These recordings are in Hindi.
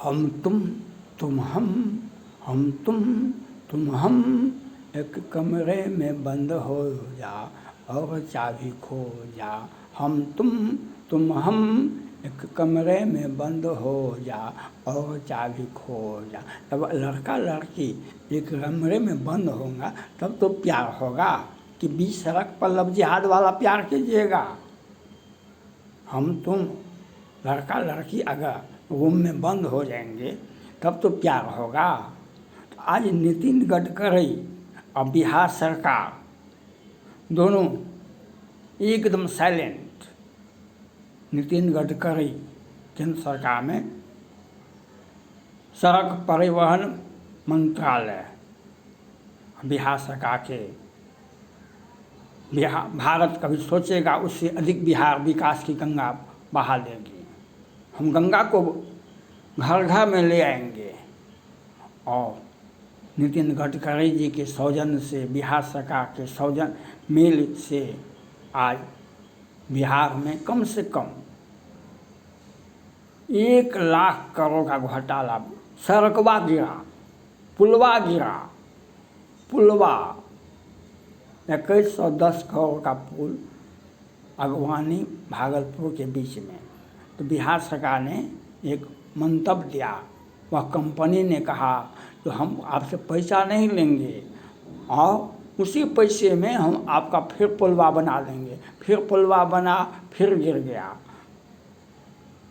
हम तुम हम तुम हम, एक कमरे में बंद हो जा और चाबी खो जा। हम तुम हम, एक कमरे में बंद हो जा और चाबी खो जा। तब लड़का लड़की एक कमरे में बंद होगा तब तो प्यार होगा, कि बीच सड़क पर लव जिहाद वाला प्यार कीजिएगा। हम तुम लड़का लड़की अगर रूम में बंद हो जाएंगे तब तो प्यार होगा। तो आज नितिन गडकरी और बिहार सरकार दोनों एकदम साइलेंट। नितिन गडकरी केंद्र सरकार में सड़क परिवहन मंत्रालय, बिहार सरकार के भारत कभी सोचेगा उससे अधिक बिहार विकास की गंगा बहा देगी। हम गंगा को घर घर में ले आएंगे। और नितिन गडकरी जी के सौजन्य से, बिहार सरकार के सौजन्य मेल से आज बिहार में कम से कम 1 लाख करोड़ का घोटाला, सड़कवा गिरा, पुलवा गिरा, पुलवा 2110 करोड़ का पुल अगवानी भागलपुर के बीच में। तो बिहार सरकार ने एक मंतव्य दिया, वह कंपनी ने कहा तो हम आपसे पैसा नहीं लेंगे और उसी पैसे में हम आपका फिर पुलवा बना देंगे। फिर पुलवा बना, फिर गिर गया।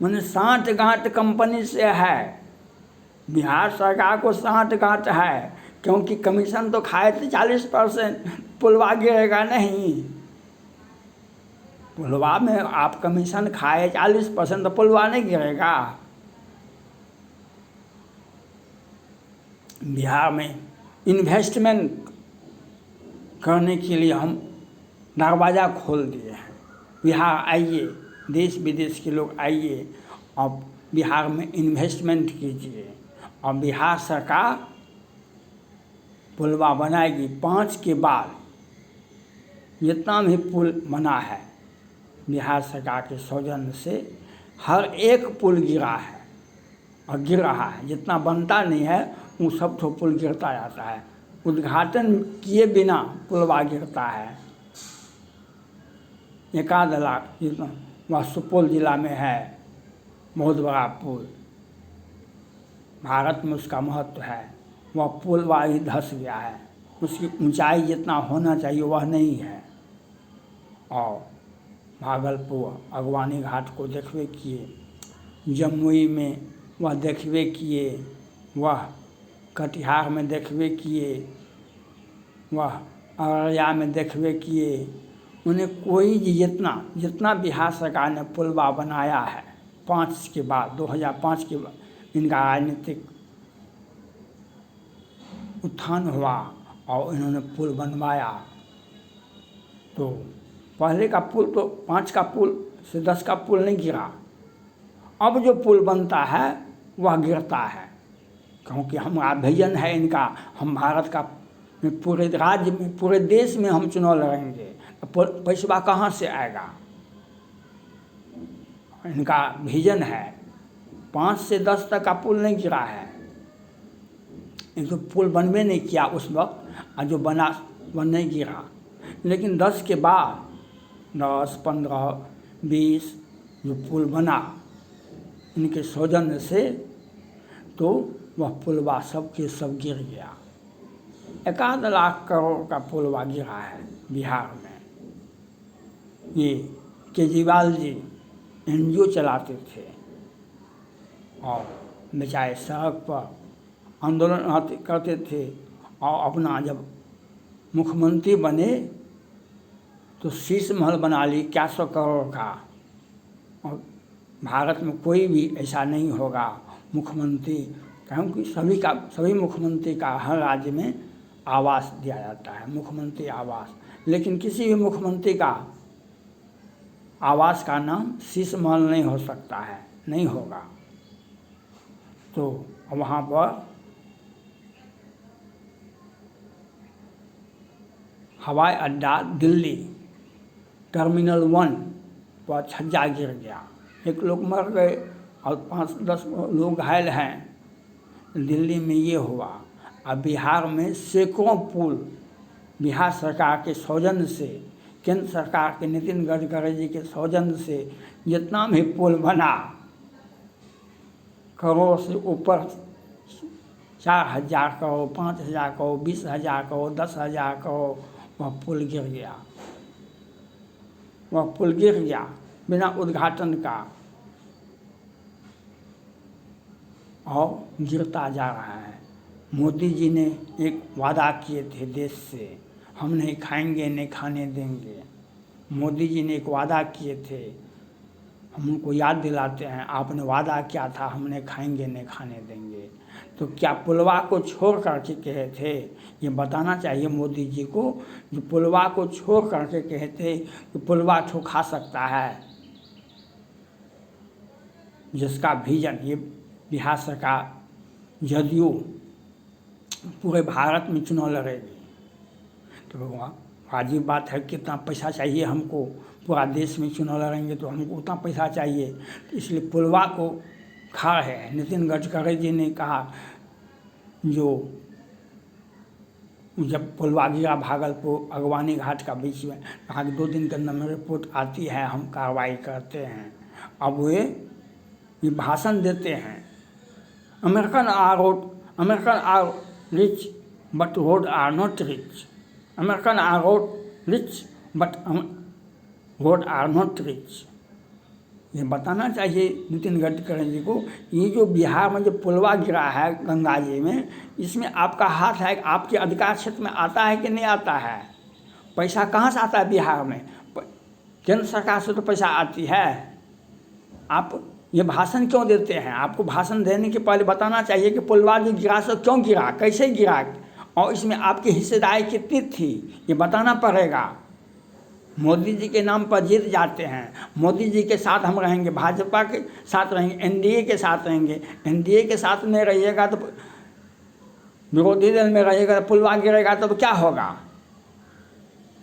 मैंने साँठ-गाँठ कंपनी से है, बिहार सरकार को साँठ-गाँठ है, क्योंकि कमीशन तो खाए थे 40%, पुलवा गिरेगा नहीं। पुलवा में आप कमीशन खाए 40% तो पुलवा नहीं गिरेगा। बिहार में इन्वेस्टमेंट करने के लिए हम दरवाज़ा खोल दिए हैं। बिहार आइए, देश विदेश के लोग आइए और बिहार में इन्वेस्टमेंट कीजिए। और बिहार सरकार पुलवा बनाएगी 5 के बाद। जितना भी पुल बना है बिहार सरकार के सौजन्य से, हर एक पुल गिरा है और गिर रहा है। जितना बनता नहीं है वो सब तो पुल गिरता जाता है। उद्घाटन किए बिना पुलवा गिरता है। 1 लाख जितना वह सुपौल जिला में है, बहुत बड़ा पुल, भारत में उसका महत्व है। वह पुलवा ही धंस गया है, उसकी ऊंचाई जितना होना चाहिए वह नहीं है। और भागलपुर अगवानी घाट को देखबे किए, जमुई में वह देखबे किए, वह कटिहार में देखबे किए, वह अररिया में देखबे किए। उन्हें कोई जितना बिहार सरकार ने पुलवा बनाया है 5 के बाद, 2005 के बाद इनका राजनीतिक उत्थान हुआ और इन्होंने पुल बनवाया। तो पहले का पुल तो 5 का पुल से 10 का पुल नहीं गिरा। अब जो पुल बनता है वह गिरता है, क्योंकि हमारा विजन है इनका, हम भारत का पूरे राज्य में, पूरे देश में हम चुनाव लड़ेंगे। तो पैसा कहाँ से आएगा? इनका विजन है। 5 से 10 तक का पुल नहीं गिरा है। एक तो पुल बनवे नहीं किया उस वक्त, और जो बना वह नहीं गिरा। लेकिन 10 के बाद 10, 15, 20 जो पुल बना इनके सौजन्य से, तो वह पुलवा सब के सब गिर गया। 1 लाख करोड़ का पुलवा गिरा है बिहार में। ये केजरीवाल जी NGO चलाते थे और बेचारे सड़क पर आंदोलन करते थे। और अपना जब मुख्यमंत्री बने तो शीश महल बना ली 400 करोड़ का। और भारत में कोई भी ऐसा नहीं होगा मुख्यमंत्री, क्योंकि सभी मुख्यमंत्री का हर राज्य में आवास दिया जाता है, मुख्यमंत्री आवास। लेकिन किसी भी मुख्यमंत्री का आवास का नाम शीश महल नहीं हो सकता है, नहीं होगा। तो वहाँ पर हवाई अड्डा दिल्ली टर्मिनल 1 पर छज्जा गिर गया, एक लोग मर गए और 5-10 लोग घायल हैं। दिल्ली में ये हुआ। अब बिहार में सैकड़ों पुल बिहार सरकार के सौजन्य से, केंद्र सरकार के नितिन गडकरी जी के सौजन्य से जितना भी पुल बना, करोड़ से ऊपर, 4,000 करोड़, 5,000 करोड़, 20,000 करोड़, 10,000 करोड़, वह पुल गिर गया। वह पुल गिर गया बिना उद्घाटन का और गिरता जा रहा है। मोदी जी ने एक वादा किए थे देश से, हम नहीं खाएंगे नहीं खाने देंगे। मोदी जी ने एक वादा किए थे, हम उनको याद दिलाते हैं, आपने वादा किया था हमने खाएंगे नहीं खाने देंगे। तो क्या पुलवा को छोड़ करके कहे थे? ये बताना चाहिए मोदी जी को, जो पुलवा को छोड़ करके कहे थे कि पुलवा तो खा सकता है। जिसका विजन ये बिहार सरकार जदयू पूरे भारत में चुनाव लड़ेगी, तो वाजिब बात है कितना पैसा चाहिए हमको, पूरा देश में चुनाव लड़ेंगे तो हमको उतना पैसा चाहिए। तो इसलिए पुलवा को खा है। नितिन गडकरी जी ने कहा, जो जब पुलवा गिरा भागलपुर अगवानी घाट का बीच में, कहा कि 2 दिन के अंदर में रिपोर्ट आती है, हम कार्रवाई करते हैं। अब ये भाषण देते हैं, American are rich but road are not rich, American are rich but road are not rich. ये बताना चाहिए नितिन गडकरी जी को, ये जो बिहार में जो पुलवा गिरा है गंगा जी में, इसमें आपका हाथ है, आपके अधिकार क्षेत्र में आता है कि नहीं आता है? पैसा कहाँ से आता है बिहार में? केंद्र सरकार से तो पैसा आती है। आप ये भाषण क्यों देते हैं? आपको भाषण देने के पहले बताना चाहिए कि पुलवा जो गिरा सो क्यों गिरा, कैसे गिरा, और इसमें आपकी हिस्सेदारी कितनी थी, ये बताना पड़ेगा। मोदी जी के नाम पर जीत जाते हैं। मोदी जी के साथ हम रहेंगे, भाजपा के साथ रहेंगे, एनडीए के साथ रहेंगे। एनडीए के साथ में रहिएगा तो विरोधी दल में रहिएगा तो पुलवा गिरेगा तो क्या होगा?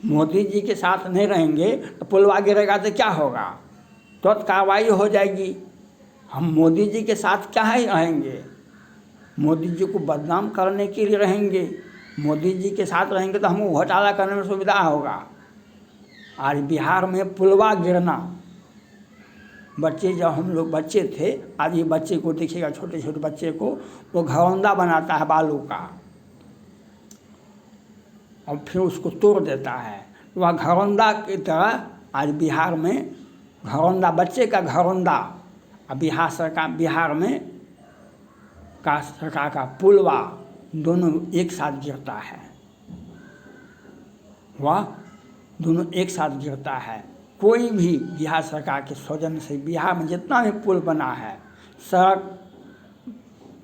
मोदी जी के साथ नहीं रहेंगे तो पुलवा गिरेगा तो क्या होगा? तो कार्रवाई हो जाएगी। हम मोदी जी के साथ क्या है रहेंगे? मोदी जी को बदनाम करने के लिए रहेंगे। मोदी जी के साथ रहेंगे तो हमको घोटाला करने में सुविधा होगा। आज बिहार में पुलवा गिरना, बच्चे जब हम लोग बच्चे थे, आज ये बच्चे को देखिएगा, छोटे छोटे बच्चे को वो घरौंदा बनाता है बालू का और फिर उसको तोड़ देता है। वह घरौंदा की तरह आज बिहार में घरौंदा, बच्चे का घरौंदा, अब बिहार में सरकार का पुलवा दोनों एक साथ गिरता है। वह दोनों एक साथ गिरता है। कोई भी बिहार सरकार के सौजन्य से बिहार में जितना भी पुल बना है, सड़क,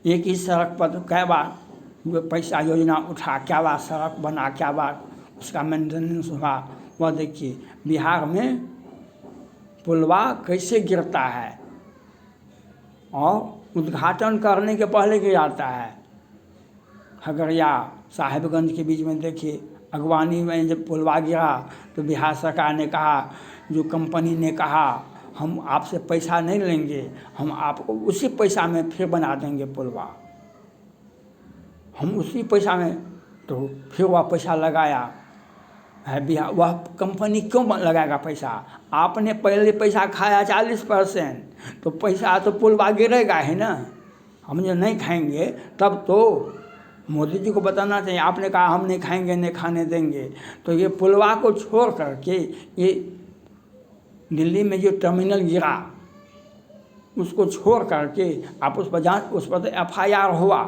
एक ही सड़क पर कई बार पैसा योजना उठा, क्या बार सड़क बना, क्या बार उसका मेंटेनेंस हुआ, वह देखिए बिहार में पुलवा कैसे गिरता है और उद्घाटन करने के पहले गिराता है। खगड़िया साहिबगंज के बीच में देखिए, अगवानी में जब पुलवा गिरा तो बिहार सरकार ने कहा, जो कंपनी ने कहा, हम आपसे पैसा नहीं लेंगे, हम आपको उसी पैसा में फिर बना देंगे पुलवा। हम उसी पैसा में, तो फिर वह पैसा लगाया है बिहार। वह कंपनी क्यों लगाएगा पैसा? आपने पहले पैसा खाया 40%, तो पैसा तो पुलवा गिरेगा ही ना। हम जो नहीं खाएंगे तब तो मोदी जी को बताना चाहिए, आपने कहा हम नहीं खाएंगे नहीं खाने देंगे। तो ये पुलवा को छोड़ करके ये दिल्ली में जो टर्मिनल गिरा उसको छोड़ करके आप उस पर जांच, उस पर तो FIR हुआ,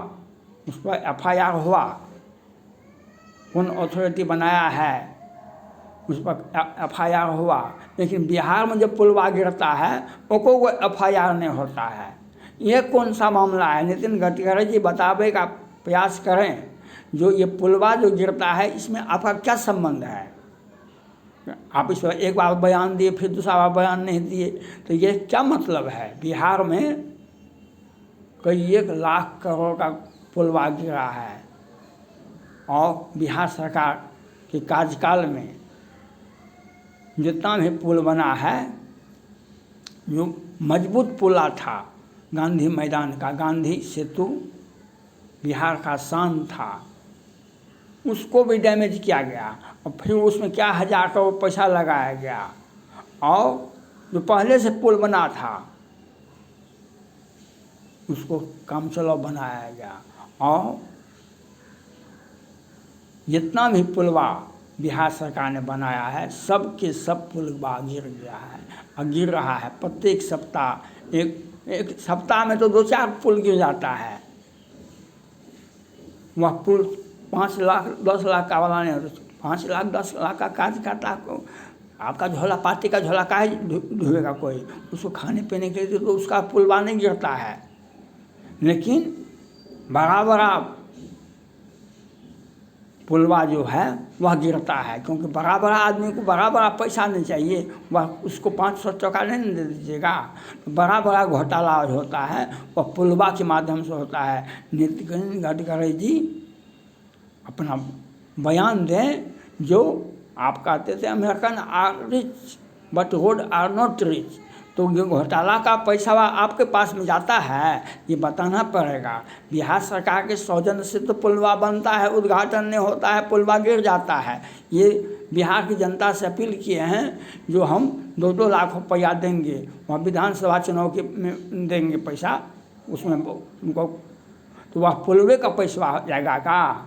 उस पर FIR हुआ, कौन अथॉरिटी बनाया है उस पर FIR हुआ। लेकिन बिहार में जब पुलवा गिरता है उसको कोई FIR नहीं होता है। ये कौन सा मामला है? नितिन गडकरी जी बतावे का प्रयास करें, जो ये पुलवा जो गिरता है इसमें आपका क्या संबंध है? आप इस पर एक बार बयान दिए फिर दूसरा बार बयान नहीं दिए, तो ये क्या मतलब है? बिहार में कई 1 लाख करोड़ का पुलवा गिरा है और बिहार सरकार के कार्यकाल में जितना भी पुल बना है, जो मजबूत पुला था, गांधी मैदान का, गांधी सेतु बिहार का शान था, उसको भी डैमेज किया गया और फिर उसमें क्या 1000 करोड़ पैसा लगाया गया और जो पहले से पुल बना था उसको काम चलाऊ बनाया गया और जितना भी पुलवा बिहार सरकार ने बनाया है सब के सब पुलवा गिर गया है और गिर रहा है। प्रत्येक सप्ताह एक सप्ताह में तो 2-4 पुल गिर जाता है। वह पुल 5 लाख 10 लाख का वाला नहीं होता, 5 लाख 10 लाख का काज करता को आपका झोला, पार्टी का झोला काहे ढुएगा कोई, उसको खाने पीने के लिए तो उसका पुलवा नहीं गिरता है। लेकिन बड़ा बड़ा पुलवा जो है वह गिरता है, क्योंकि बड़ा बड़ा आदमी को बड़ा बड़ा पैसा नहीं चाहिए, वह उसको 500 टका नहीं दे दीजिएगा। तो बड़ा बड़ा घोटाला होता है वह पुलवा के माध्यम से होता है। नितिन गडकरी जी अपना बयान दें, जो आप कहते थे American are rich but road are not rich, तो ये घोटाला का पैसा आपके पास में जाता है, ये बताना पड़ेगा। बिहार सरकार के सौजन्य से तो पुलवा बनता है, उद्घाटन नहीं होता है, पुलवा गिर जाता है। ये बिहार की जनता से अपील किए हैं जो हम 2-2 लाख रुपया देंगे, वहाँ विधानसभा चुनाव के में देंगे पैसा, उसमें उनको तो वह पुलवे का पैसा जाएगा का,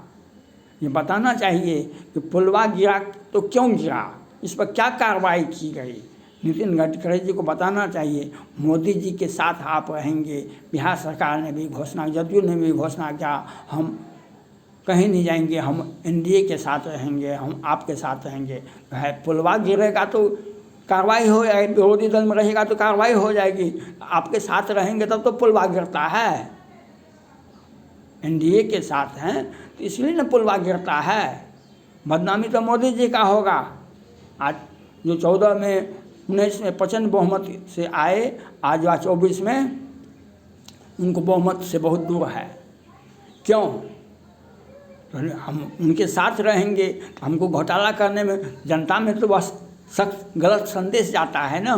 ये बताना चाहिए कि पुलवा गिरा तो क्यों गिरा, इस पर क्या कार्रवाई की गई। नितिन गडकरी जी को बताना चाहिए मोदी जी के साथ आप रहेंगे। बिहार सरकार ने भी घोषणा, जदयू ने भी घोषणा किया हम कहीं नहीं जाएंगे, हम एनडीए के साथ रहेंगे, हम आपके साथ रहेंगे। है पुलवा गिरेगा तो कार्रवाई हो जाएगी, विरोधी दल में रहेगा तो कार्रवाई हो जाएगी, आपके साथ रहेंगे तब तो पुलवा गिरता है। एनडीए के साथ हैं तो इसलिए ना पुलवा गिरता है। बदनामी तो मोदी जी का होगा। आज जो 14 में 19 में प्रचंड बहुमत से आए, आज वह 24 में उनको बहुमत से बहुत दूर है। क्यों? तो हम उनके साथ रहेंगे तो हमको घोटाला करने में जनता में तो बस सख्त गलत संदेश जाता है ना।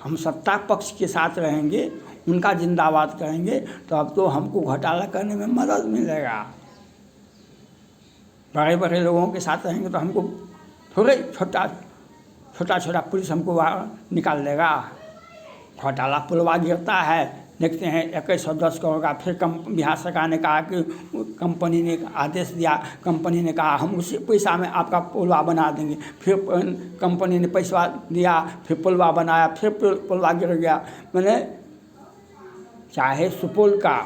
हम सत्ता पक्ष के साथ रहेंगे, उनका जिंदाबाद करेंगे तो अब तो हमको घोटाला करने में मदद मिलेगा। बड़े बड़े लोगों के साथ रहेंगे तो हमको थोड़े छोटा पुलिस हमको निकाल देगा। घोटाला पुलवा गिरता है, देखते हैं 2110 करोड़ का। फिर बिहार सरकार ने कहा कि कंपनी ने आदेश दिया, कंपनी ने कहा हम उसी पैसा में आपका पुलवा बना देंगे। फिर कंपनी ने पैसा दिया, फिर पुलवा बनाया, फिर पुलवा गिर गया। मैंने चाहे सुपौल का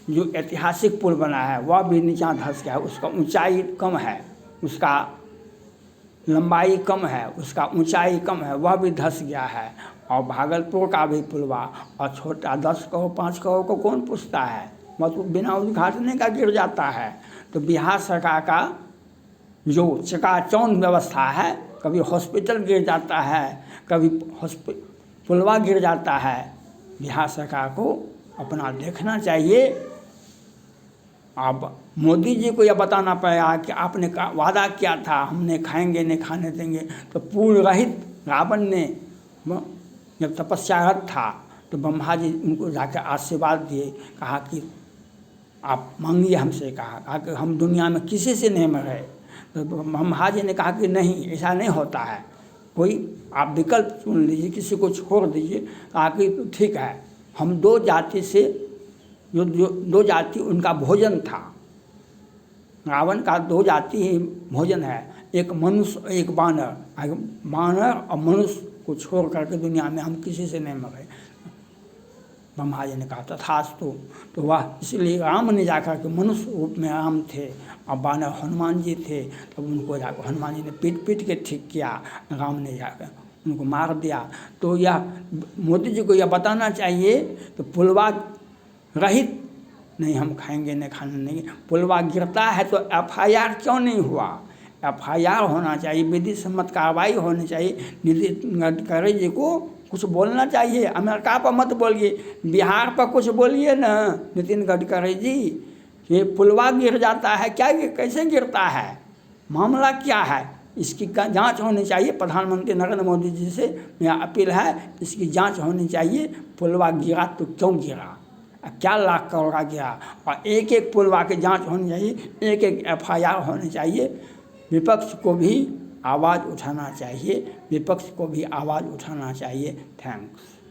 जो ऐतिहासिक पुल बना है वह भी नीचा धंस गया, उसका ऊंचाई कम है, उसका लंबाई कम है, उसका ऊंचाई कम है, वह भी धंस गया है। और भागलपुर का भी पुलवा और छोटा 10 करोड़ 5 करोड़ को कौन पूछता है, मतलब बिना उद्घाटने का गिर जाता है। तो बिहार सरकार का जो चकाचौंध व्यवस्था है, कभी हॉस्पिटल गिर जाता है, कभी पुलवा गिर जाता है। बिहार सरकार को अपना देखना चाहिए। अब मोदी जी को यह बताना पड़ेगा कि आपने वादा किया था हमने खाएंगे नहीं खाने देंगे। तो पूर्ण रहित रावण ने जब तपस्यारत था तो ब्रह्मा जी उनको जाकर आशीर्वाद दिए, कहा कि आप मांगिए हमसे, कहा कि हम दुनिया में किसी से नहीं मरे। तो ब्रह्मा जी ने कहा कि नहीं, ऐसा नहीं होता है, कोई आप विकल्प चुन लीजिए, किसी को छोड़ दीजिए। कहा कि ठीक है, हम 2 जाति से जो 2 जाति उनका भोजन था, रावण का 2 जाति ही भोजन है, एक मनुष्य एक बानर। बानर और मनुष्य को छोड़ करके दुनिया में हम किसी से नहीं मरे। ब्रह्मा जी ने कहा तथास्तु। तो वह इसलिए राम ने जाकर के मनुष्य रूप में राम थे और बानर हनुमान जी थे, तब उनको जाकर हनुमान जी ने पीट के ठीक किया, राम ने जाकर उनको मार दिया। तो यह मोदी जी को यह बताना चाहिए तो पुलवा रहित नहीं, हम खाएंगे नहीं खाने नहीं। पुलवा गिरता है तो FIR क्यों नहीं हुआ? FIR होना चाहिए, विधि सम्मत कार्रवाई होनी चाहिए। नितिन गडकरी जी को कुछ बोलना चाहिए। अमेरिका पर मत बोलिए, बिहार पर कुछ बोलिए ना नितिन गडकरी जी। ये पुलवा गिर जाता है क्या, ये कैसे गिरता है, मामला क्या है, इसकी जांच होनी चाहिए। प्रधानमंत्री नरेंद्र मोदी जी से मेरा अपील है, इसकी जांच होनी चाहिए। पुलवा गिरा तो क्यों गिरा। क्या लाख करोड़ का गिरा, और एक एक पुलवा की जांच होनी चाहिए, एक एक FIR होनी चाहिए। विपक्ष को भी आवाज़ उठाना चाहिए, विपक्ष को भी आवाज़ उठाना चाहिए। थैंक्स।